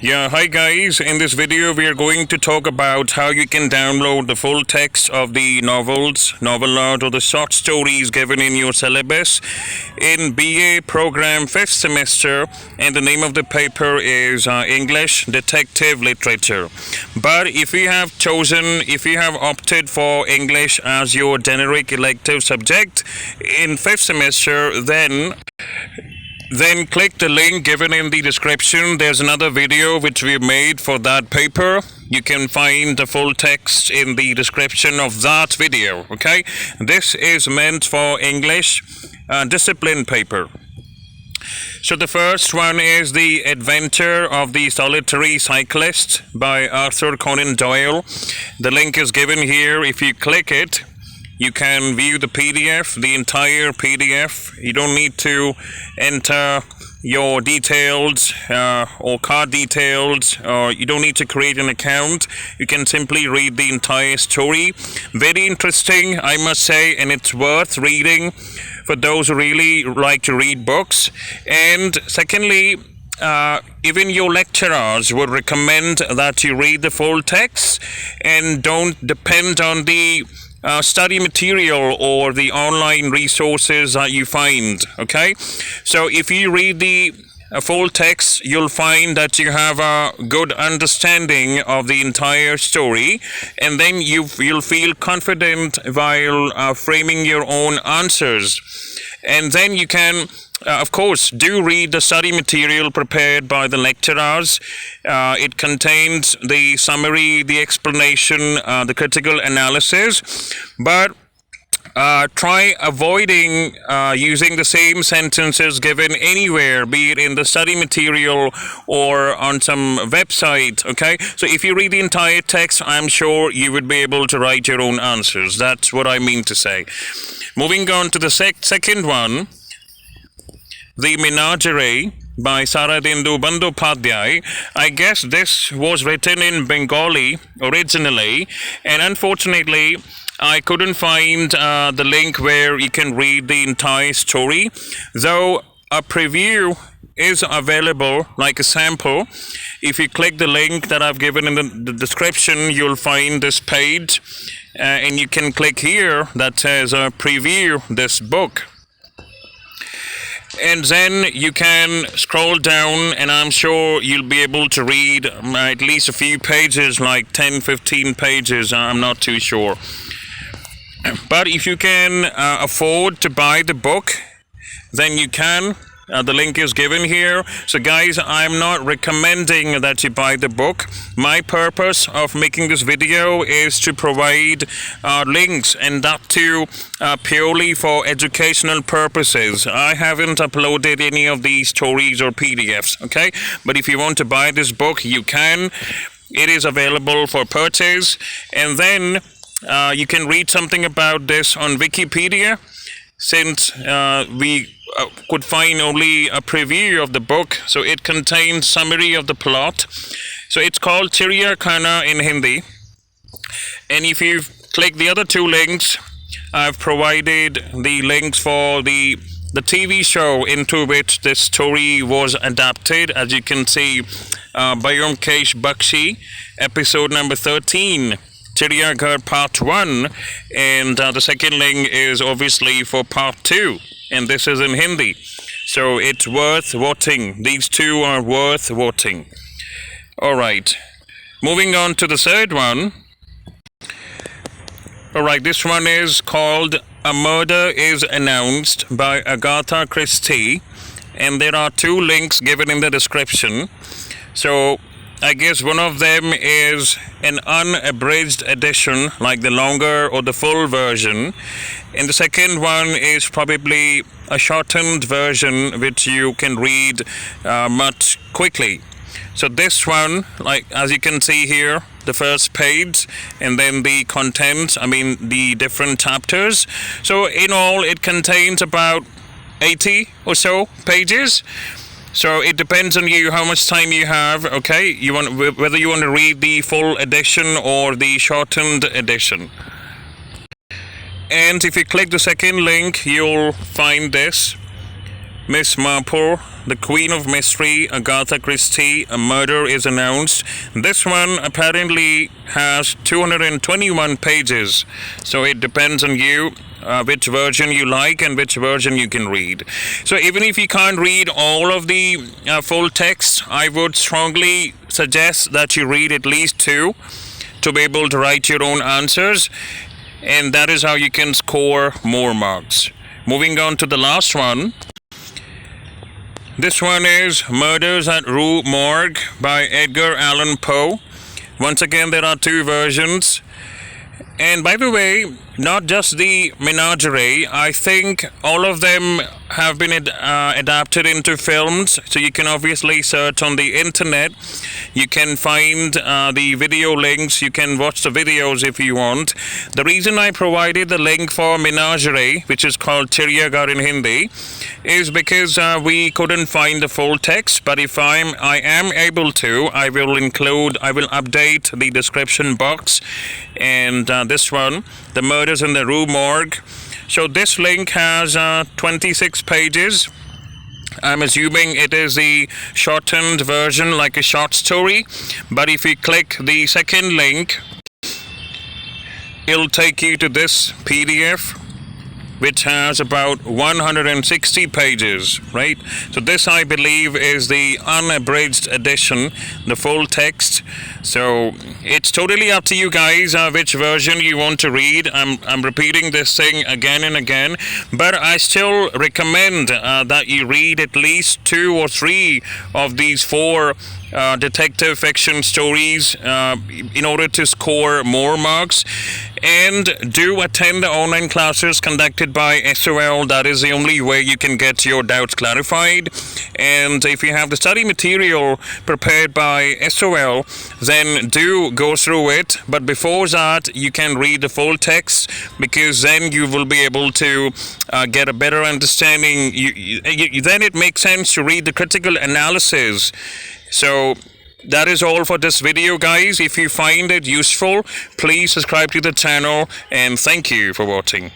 Yeah, hi guys. In this video, we are going to talk about how you can download the full text of the novels, novel art, or the short stories given in your syllabus in BA program 5th semester, and the name of the paper is English Detective Literature. But if you have opted for English as your generic elective subject in 5th semester, then click the link given in the description. There's another video which we made for that paper. You can find the full text in the description of that video. Okay, this is meant for English discipline paper. So the first one is The Adventure of the Solitary Cyclist by Arthur Conan Doyle. The link is given here. If you click it, you can view the PDF, the entire PDF. You don't need to enter your details or card details, or you don't need to create an account. You can simply read the entire story. Very interesting, I must say, and it's worth reading for those who really like to read books. And secondly, even your lecturers would recommend that you read the full text and don't depend on the study material or the online resources that you find. Okay, so if you read the full text, you'll find that you have a good understanding of the entire story, and then you'll feel confident while framing your own answers. And then you can of course, do read the study material prepared by the lecturers. It contains the summary, the explanation, the critical analysis, but try avoiding using the same sentences given anywhere, be it in the study material or on some website. Okay, so if you read the entire text, I'm sure you would be able to write your own answers. That's what I mean to say. Moving on to the second one, The Menagerie by Saradindu Bandopadhyay. I guess this was written in Bengali originally, and unfortunately I couldn't find the link where you can read the entire story, though a preview is available, like a sample. If you click the link that I've given in the description, you'll find this page, and you can click here that says preview this book. And then you can scroll down, and I'm sure you'll be able to read at least a few pages, like 10-15 pages, I'm not too sure. But if you can afford to buy the book, then you can. The link is given here. So guys, I'm not recommending that you buy the book. My purpose of making this video is to provide links, and that too purely for educational purposes. I haven't uploaded any of these stories or PDFs, okay? But if you want to buy this book, you can. It is available for purchase. And then you can read something about this on Wikipedia, since we could find only a preview of the book. So it contains summary of the plot. So it's called Chiriya Khana in Hindi. And if you click the other two links, I've provided the links for the TV show into which this story was adapted. As you can see, Bayomkesh Bakshi, episode number 13, Chiriya Ghar Part 1, and the second link is obviously for Part 2, and this is in Hindi. So it's worth watching. These two are worth watching. Alright, moving on to the third one. Alright, this one is called A Murder is Announced by Agatha Christie, and there are two links given in the description. So I guess one of them is an unabridged edition, like the longer or the full version, and the second one is probably a shortened version which you can read much quickly. So this one, like as you can see here, the first page, and then the contents, the different chapters. So in all, it contains about 80 or so pages. So it depends on you how much time you have, okay? Whether you want to read the full edition or the shortened edition. And if you click the second link, you'll find this. Miss Marple, the Queen of Mystery, Agatha Christie, a murder is announced. This one apparently has 221 pages, so it depends on you which version you like and which version you can read. So even if you can't read all of the full text, I would strongly suggest that you read at least 2 to be able to write your own answers, and that is how you can score more marks. Moving on to the last one. This one is Murders at Rue Morgue by Edgar Allan Poe. Once again, there are 2 versions. And by the way, not just the Menagerie, I think all of them have been adapted into films. So you can obviously search on the internet. You can find the video links. You can watch the videos if you want. The reason I provided the link for Menagerie, which is called Chiryaghar in Hindi, is because we couldn't find the full text. But if I am able to, I will update the description box. And this one, the Murders in the Rue Morgue. So this link has 26 pages. I'm assuming it is the shortened version, like a short story. But if you click the second link, it'll take you to this PDF, which has about 160 pages, right? So this, I believe, is the unabridged edition, the full text. So it's totally up to you guys which version you want to read. I'm repeating this thing again and again, but I still recommend that you read at least 2 or 3 of these 4 detective fiction stories in order to score more marks. And do attend the online classes conducted by SOL. That is the only way you can get your doubts clarified. And if you have the study material prepared by SOL, then do go through it. But before that, you can read the full text, because then you will be able to get a better understanding. Then it makes sense to read the critical analysis. So that is all for this video, guys. If you find it useful, please subscribe to the channel, and thank you for watching.